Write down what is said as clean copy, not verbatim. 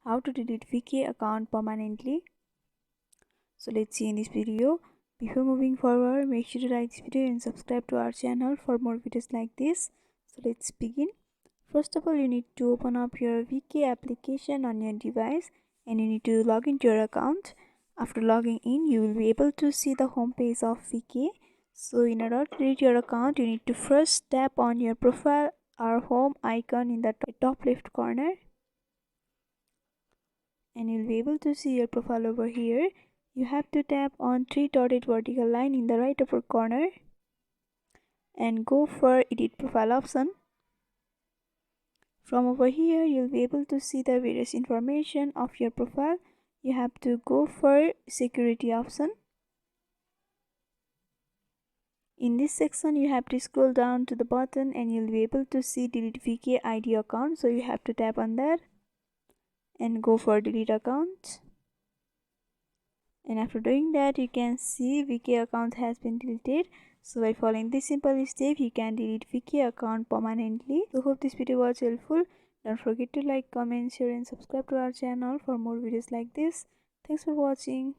How to delete VK account permanently. So let's see in this video. Before moving forward, make sure to like this video and subscribe to our channel for more videos like this. So let's begin. First of all, you need to open up your VK application on your device and you need to log into your account. After logging in, you will be able to see the home page of VK. So in order to delete your account, you need to first tap on your profile or home icon in the top left corner, and you'll be able to see your profile over here. You have to tap on three dotted vertical line in the right upper corner and go for edit profile option. From over here, you'll be able to see the various information of your profile. You have to go for security option. In this section, you have to scroll down to the bottom and you'll be able to see delete VK ID account. So you have to tap on that and go for delete account. And after doing that, you can see VK account has been deleted. So by following this simple step, you can delete VK account permanently. So hope this video was helpful. Don't forget to like, comment, share and subscribe to our channel for more videos like this. Thanks for watching.